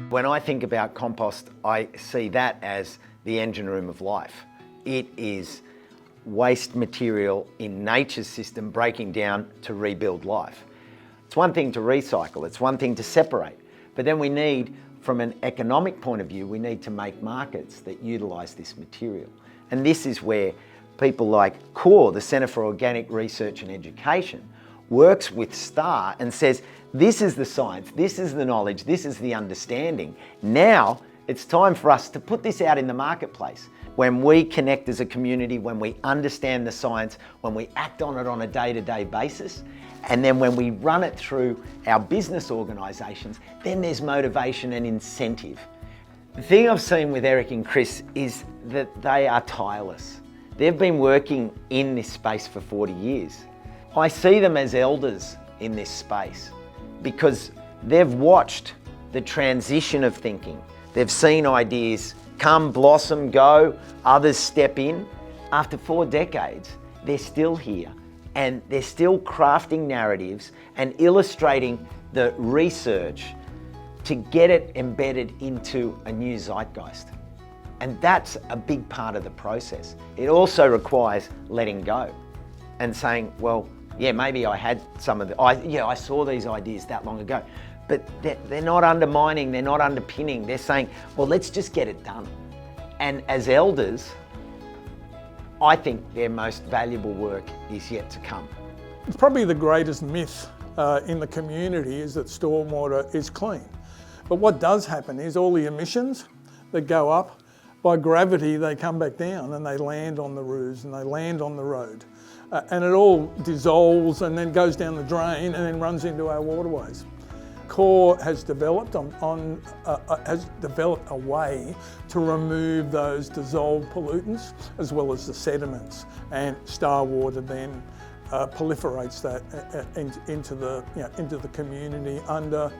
When I think about compost, I see that as the engine room of life. It is waste material in nature's system breaking down to rebuild life. It's one thing to recycle, it's one thing to separate, but then we need, from an economic point of view, we need to make markets that utilise this material. And this is where people like CORE, the Centre for Organic Research and Education, works with STAR and says, this is the science, this is the knowledge, this is the understanding. Now it's time for us to put this out in the marketplace. When we connect as a community, when we understand the science, when we act on it on a day-to-day basis, and then when we run it through our business organisations, then there's motivation and incentive. The thing I've seen with Eric and Chris is that they are tireless. They've been working in this space for 40 years. I see them as elders in this space because they've watched the transition of thinking. They've seen ideas come, blossom, go, others step in. After 4 decades, they're still here and they're still crafting narratives and illustrating the research to get it embedded into a new zeitgeist. And that's a big part of the process. It also requires letting go and saying, well, yeah, maybe I had some of the, I saw these ideas that long ago, but they're not undermining, they're not underpinning. They're saying, well, let's just get it done. And as elders, I think their most valuable work is yet to come. It's probably the greatest myth in the community is that stormwater is clean. But what does happen is all the emissions that go up, by gravity they come back down and they land on the roofs and they land on the road. And it all dissolves and then goes down the drain and then runs into our waterways. CORE has developed a way to remove those dissolved pollutants as well as the sediments, and Starwater then proliferates that into the community under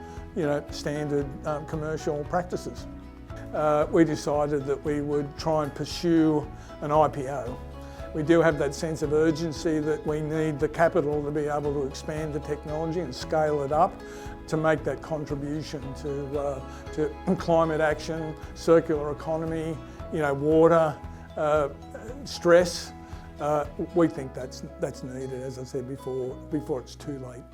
standard commercial practices. We decided that we would try and pursue an IPO. We do have that sense of urgency that we need the capital to be able to expand the technology and scale it up to make that contribution to climate action, circular economy, water, stress. We think that's needed, as I said before it's too late.